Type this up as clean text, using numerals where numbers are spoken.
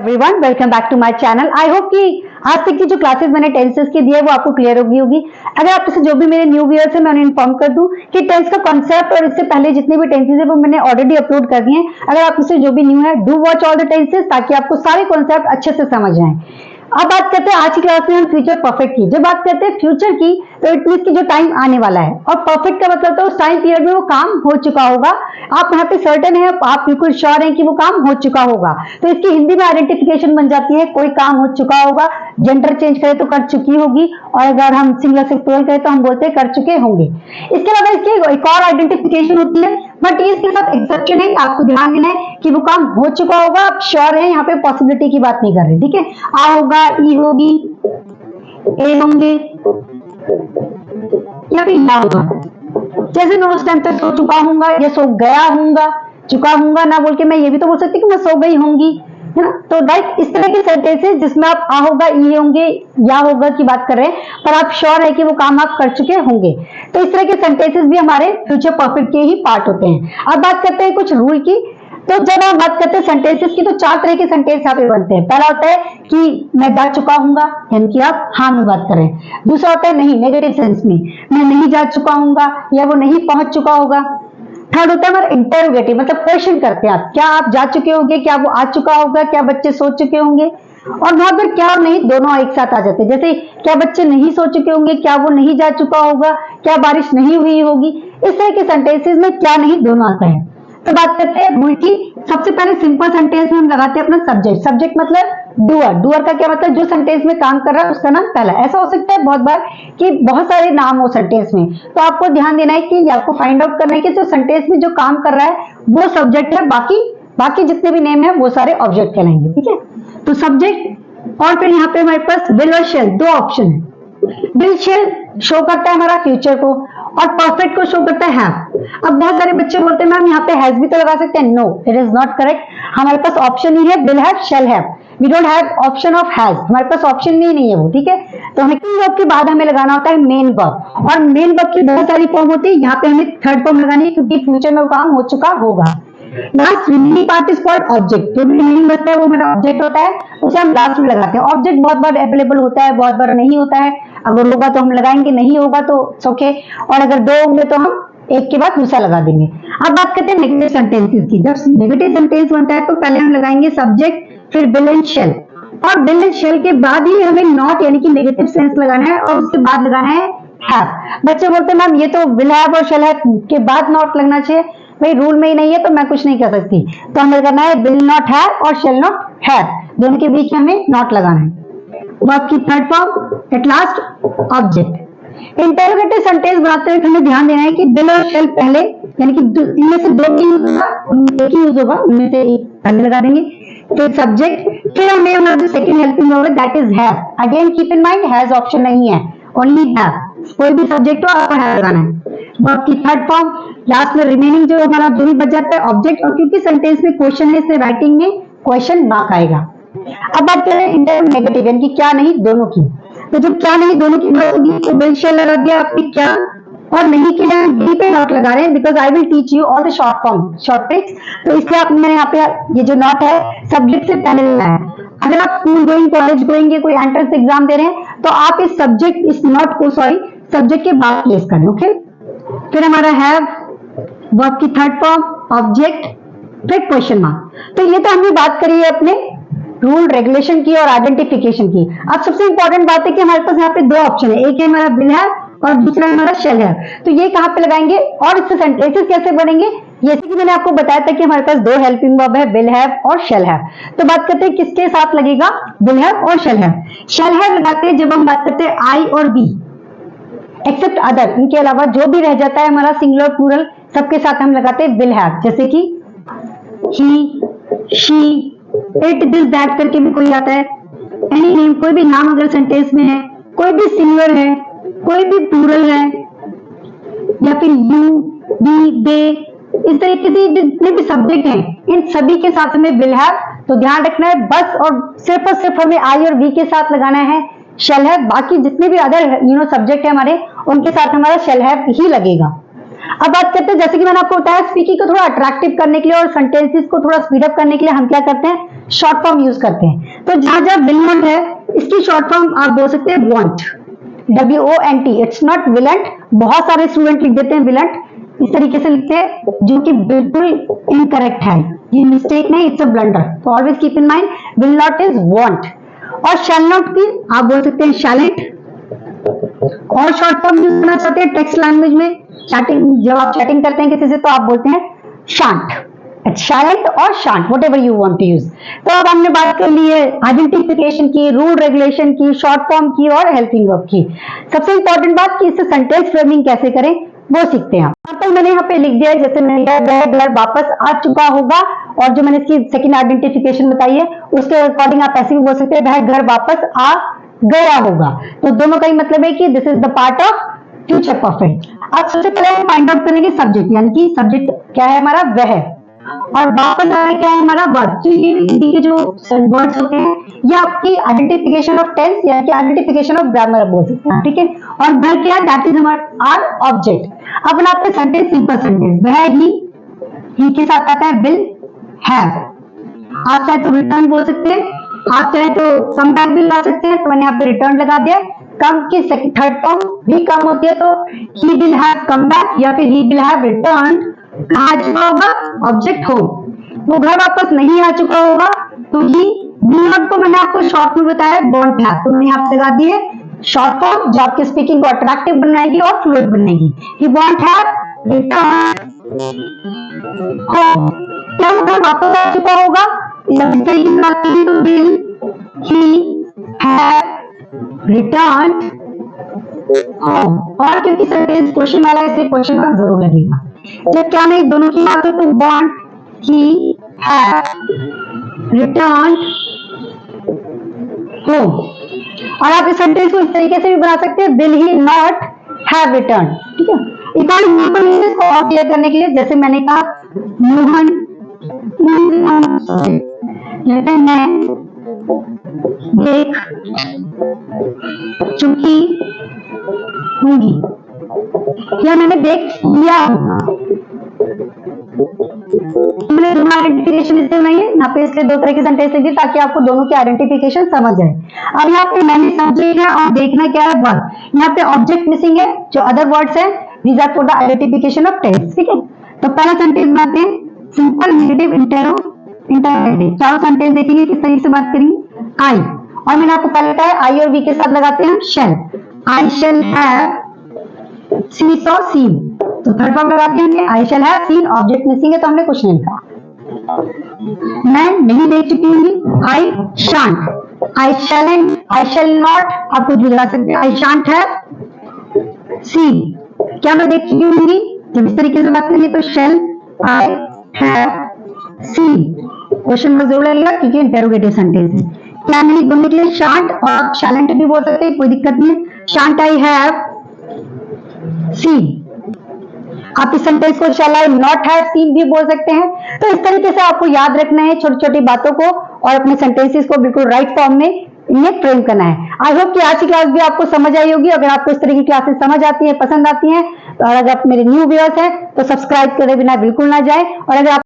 Everyone, welcome back to my channel. I hope कि आज तक की जो क्लासेस मैंने टेंसेस की दी है वो आपको क्लियर होगी। अगर आप से जो भी मेरे न्यू व्यूअर्स है मैं उन्हें इन्फॉर्म कर दूं कि टेंस का कॉन्सेप्ट और इससे पहले जितने भी टेंसेस है वो मैंने ऑलरेडी अपलोड कर दिए हैं। अगर आप इससे जो भी न्यू है do watch all the tenses ताकि आपको सारे कॉन्सेप्ट अच्छे से समझ आए। अब बात करते हैं आज की क्लास में हम फ्यूचर परफेक्ट की। जब बात करते हैं फ्यूचर की तो इट मींस की जो टाइम आने वाला है, और परफेक्ट का मतलब तो उस टाइम पीरियड में वो काम हो चुका होगा। आप यहाँ पे सर्टेन है, आप बिल्कुल श्योर हैं कि वो काम हो चुका होगा। तो इसकी हिंदी में आइडेंटिफिकेशन बन जाती है, कोई काम हो चुका होगा। जेंडर चेंज करें तो कर चुकी होगी, और अगर हम सिंगुलर से प्लूरल करें तो हम बोलते हैं कर चुके होंगे। इसके अलावा इसकी एक और आइडेंटिफिकेशन होती है, बट इसके साथ एक्सेप्शन है, आपको ध्यान देना है कि वो काम हो चुका होगा, आप श्योर है। यहाँ पे पॉसिबिलिटी की बात नहीं कर रहे, ठीक है। आ होगा, ई होगी, ए होंगे या फिर ना होगा। जैसे मैं उस टाइम तक सो चुका हूंगा या सो गया हूंगा। चुका हूंगा ना बोल के मैं ये भी तो बोल सकती कि मैं सो गई होंगी, है ना। तो राइट, इस तरह के सेंटेंसेस जिसमें आप आ होगा, ई होंगे, या होगा की बात कर रहे हैं, पर आप श्योर है कि वो काम आप कर चुके होंगे। तो इस तरह के सेंटेंसेस भी हमारे फ्यूचर परफेक्ट के ही पार्ट होते हैं। अब बात करते हैं कुछ रूल की। तो जब हम बात करते हैं सेंटेंसेस की तो चार तरह के सेंटेंस यहाँ पे बनते हैं। पहला होता है कि मैं जा चुका हूंगा, यानी कि आप हाँ में बात कर रहे हैं। दूसरा होता है नहीं, नेगेटिव सेंस में, मैं नहीं जा चुका हूंगा या वो नहीं पहुंच चुका होगा। थर्ड होता है हमारा इंटरोगेटिव, मतलब क्वेश्चन करते हैं आप, क्या आप जा चुके होंगे, क्या वो आ चुका होगा, क्या बच्चे सो चुके होंगे। और वहां पर क्या और नहीं दोनों एक साथ आ जाते हैं। जैसे क्या बच्चे नहीं सो चुके होंगे, क्या वो नहीं जा चुका होगा, क्या बारिश नहीं हुई होगी। इस तरह के सेंटेंसेस में क्या नहीं दोनों आता है। तो बात करते हैं रूल की। सबसे पहले सिंपल सेंटेंस में हम लगाते हैं अपना सब्जेक्ट। सब्जेक्ट मतलब डूअर। डूअर का क्या मतलब, जो सेंटेंस में काम कर रहा है उसका नाम पहला। ऐसा हो सकता है बहुत बार कि बहुत सारे नाम हो सेंटेंस में, तो आपको ध्यान देना है कि आपको फाइंड आउट करना है कि जो सेंटेंस में जो काम कर रहा है वो सब्जेक्ट है, बाकी जितने भी नेम है वो सारे ऑब्जेक्ट कहलाएंगे, ठीक है। तो सब्जेक्ट, और फिर यहाँ पे हमारे पास विल और शेल, दो ऑप्शन है। विल शेल शो करता है हमारा फ्यूचर को, और परफेक्ट को शो करता है हैव। अब बहुत सारे बच्चे बोलते हैं मैम यहाँ पे हैज भी तो लगा सकते हैं। No, it is not correct. हमारे पास ऑप्शन ही है will have, shall have. We don't have option of has, हमारे पास ऑप्शन ही नहीं है वो, ठीक है। तो हमें वर्ब के बाद हमें लगाना होता है मेन वर्ब, और मेन वर्ब की बहुत सारी फॉर्म होती है। यहाँ पे हमें थर्ड फॉर्म लगानी है क्योंकि फ्यूचर में वो काम हो चुका होगा। Last remaining part is called object. जो भी रिमेनिंग बचता है वो मेरा ऑब्जेक्ट होता है, उसे हम लास्ट में लगाते हैं। ऑब्जेक्ट बहुत बार अवेलेबल होता है, बहुत बार नहीं होता है। अगर होगा तो हम लगाएंगे, नहीं होगा तो ओके। और अगर दो होंगे तो हम एक के बाद दूसरा लगा देंगे। अब बात करते हैं नेगेटिव सेंटेंसेस की। जब नेगेटिव सेंटेंस बनता है तो पहले हम लगाएंगे सब्जेक्ट, फिर विल एंड शेल, और विल एंड शेल के बाद ही हमें नॉट यानी कि नेगेटिव सेंस लगाना है, और उसके बाद लगाना है हैव। बच्चे बोलते हैं मैम ये तो विल हैव और शेल हैव के बाद नॉट लगना चाहिए। भाई रूल में ही नहीं है तो मैं कुछ नहीं कर सकती, तो हमें करना है विल नॉट हैव और शेल नॉट हैव, दोनों के बीच में हमें नॉट लगाना है। वर्ब की third form, at last object. Interrogative sentence बनाते हुए हमें ध्यान देना है कि विल और शेल पहले, यानी कि इनमें से दो की यूज होगा, एक ही यूज होगा, उनमें से एक पहले लगा देंगे, फिर सब्जेक्ट, फिर हमें हमारा second helping verb that is have. Again keep in mind has option नहीं है, ओनली हैव। कोई भी सब्जेक्ट हो आपको हैव लगाना है। वर्ब की थर्ड फॉर्म, लास्ट में रिमेनिंग जो हमारा जो भी बच जाता है ऑब्जेक्ट, और क्योंकि सेंटेंस में क्वेश्चन है इसलिए राइटिंग में क्वेश्चन मार्क आएगा। अब बात करें इंटरोगेटिव यानी कि क्या नहीं दोनों की। तो जब क्या नहीं दोनों की बात होगी तो विल शेल लगा दिया आपने क्या, और नहीं के लिए डी पे नॉट लगा रहे हैं because I will teach you all the short form, short tricks. तो इसलिए आपने यहाँ पे ये जो नॉट है सब्जेक्ट से पहले लगाया है। अगर आप स्कूल गोइंग, कॉलेज गोइंग, कोई एंट्रेंस एग्जाम दे रहे हैं तो आप इस सब्जेक्ट, इस नॉट को सब्जेक्ट के बाद प्लेस करें, ओके। फिर हमारा हैव, वर्ब की थर्ड फॉर्म, ऑब्जेक्ट, फिर क्वेश्चन मार्क। तो ये तो हमने बात करी है अपने रूल रेगुलेशन की और आइडेंटिफिकेशन की। अब सबसे इंपॉर्टेंट बात है कि हमारे पास यहाँ पे दो ऑप्शन है, एक है हमारा विल हैव और दूसरा हमारा शेल हैव। तो ये कहाँ पे लगाएंगे और इससे सेंटेंसेस कैसे बनेंगे, जैसे कि मैंने आपको बताया था कि हमारे पास दो हेल्पिंग वर्ब है, विल हैव और शेल हैव। तो बात करते हैं किसके साथ लगेगा, विल हैव और शेल हैव। शेल हैव लगाते हैं जब हम बात करते हैं आई और बी एक्सेप्ट अदर, इनके अलावा जो भी रह जाता है हमारा सिंगुलर प्लूरल सबके साथ हम लगाते हैं विल हैव। जैसे कि ही, शी, इट, दिस, दैट करके भी कोई आता है। एनी नेम, कोई भी नाम अगर सेंटेंस में है, कोई भी सिंगुलर है, कोई भी प्लूरल है, या फिर यू, वी, दे, इस तरीके से जितने भी सब्जेक्ट हैं इन सभी के साथ हमें विल हैव। तो ध्यान रखना है बस, और सिर्फ हमें आई और वी के साथ लगाना है शेल हैव। बाकी जितने भी अदर सब्जेक्ट है हमारे उनके साथ हमारा शेल हैव ही लगेगा। अब बात करते हैं, जैसे कि मैंने आपको बताया, स्पीकिंग को थोड़ा अट्रैक्टिव करने के लिए और सेंटेंसेस को थोड़ा स्पीड अप करने के लिए हम क्या करते हैं, शॉर्ट फॉर्म यूज करते हैं। तो जहां जहां विल नॉट है, इसकी शॉर्ट फॉर्म आप बोल सकते हैं won't, WONT। It's not violent. बहुत सारे स्टूडेंट लिख देते हैं विलेंट, इस तरीके से लिखते हैं, जो कि बिल्कुल इनकरेक्ट है, ये मिस्टेक नहीं, इट्स अ ब्लंडर। तो always keep in mind, will not is want. और शैल नॉट की आप बोल सकते हैं शैलेंट। और शॉर्ट फॉर्म यूज करना चाहते हैं टेक्स्ट लैंग्वेज में, चैटिंग, जब आप चैटिंग करते हैं किसी से तो आप बोलते हैं शांट, शांट और shan't, whatever you want to use. तो अब हमने बात कर ली है आइडेंटिफिकेशन की, रूल रेगुलेशन की, शॉर्ट फॉर्म की और हेल्पिंग वर्ब की। सबसे इंपॉर्टेंट बात कि इससे सेंटेंस फ्रेमिंग कैसे करें वो सीखते हैं। तो मैंने यहाँ पे लिख दिया है, जैसे मैंने वह घर वापस आ चुका होगा, और जो मैंने इसकी सेकंड आइडेंटिफिकेशन बताई है उसके अकॉर्डिंग आप ऐसे भी बोल सकते हैं, वह घर वापस आ गया होगा। तो दोनों का ही मतलब है कि this is the part of future perfect. अब सबसे पहले हम फाइंड आउट करेंगे सब्जेक्ट, यानी कि सब्जेक्ट क्या है हमारा, वह, और वापस आ रहा क्या है हमारा, वर्ब। तो ये हिंदी के जो वर्ड्स होते हैं ये आपकी आइडेंटिफिकेशन ऑफ टेंस या कि आइडेंटिफिकेशन ऑफ ग्रामर बोल सकते हैं, ठीक है। और वह क्या है, दैट इज हमारा आर ऑब्जेक्ट। अब बनाते हैं सेंटेंस, सिंपल सेंटेंस। वह ही के साथ आता है विल हैव। आप चाहे तो रिटर्न बोल सकते हैं, आप चाहे तो कम बैक भी ला सकते हैं, तो मैंने यहाँ पे रिटर्न लगा दिया। कम की थर्ड फॉर्म भी कम होती है, तो he will have come back या फिर ही विल हैव रिटर्न। आ चुका होगा ऑब्जेक्ट हो, वो घर वापस नहीं आ चुका होगा तो ही विल नॉट को मैंने आपको शॉर्ट में बताया वॉन्ट हैव, तो मैंने यहाँ पे लगा दिए शॉर्ट फॉर्म जो आपकी स्पीकिंग को अट्रैक्टिव बनाएगी और फ्लुएंट बनाएगी। ही वॉन्ट हैव रिटर्न हो, क्या वो घर वापस आ चुका होगा, तो will he have return home. और क्योंकि सेंटेंस क्वेश्चन वाला है इसलिए क्वेश्चन मार्क जरूर लगेगा। जब क्या नहीं दोनों की बात हो तो want he have return home. और आप इस सेंटेंस को इस तरीके से भी बना सकते हैं, will he not have return, ठीक है। एक और एग्जांपल को और क्लियर करने के लिए, जैसे मैंने कहा मोहन मैं देख चुकी होंगी, या मैंने देख लिया होगा। मैंने दोनों आइडेंटिफिकेशन इसलिए बनाई है यहाँ पे, इसलिए दो तरह के सेंटेंस लिखी ताकि आपको दोनों की आइडेंटिफिकेशन समझ जाए। अब यहाँ पे मैंने सब्जेक्ट है और देखना क्या है वर्ब, यहाँ पे ऑब्जेक्ट मिसिंग है, जो अदर वर्ड्स है these are for the identification of tense, ठीक है। तो पहला सेंटेंस बनाते हैं, सिंपल नेगेटिव इंटरोगेटिव। चारों सेंटेंस देखेंगे किस तरीके से बात करेंगे। आई, और मैंने आपको पहले बताया आई और वी के साथ लगाते हैं shall. I shall have see saw seen, तो थर्ड फॉर्म लगाते हैं I shall have seen. Object missing है तो हमने कुछ नहीं लिखा। मैं नहीं देख चुकी हूँ, I shan't. I shalln't, I shall not, आप कुछ भी लगा सकते हैं। आई शांट हैव सीन, क्या मैं देख चुकी हूँ, जब इस तरीके से बात करेंगे तो shall I have seen, question में जरूर लगेगा क्योंकि इंटेरोगेटिव सेंटेंस है। क्या मैंने बोलने के लिए शांट, और आप शैलेंट भी बोल सकते हैं, कोई दिक्कत नहीं। शांट आई हैव सीन, आप इस सेंटेंस को शैल आई नॉट हैव सीन भी बोल सकते हैं। तो इस तरीके से आपको याद रखना है छोटी छोटी बातों को और अपने सेंटेंसेस को बिल्कुल राइट फॉर्म में इन्हें फ्रेम करना है। आई होप कि आज की क्लास भी आपको समझ आई होगी। अगर आपको इस तरह की क्लासेस समझ आती है, पसंद आती हैं, और अगर आप मेरे न्यू व्यूअर्स हैं तो सब्सक्राइब करे बिना बिल्कुल ना जाए। और अगर आप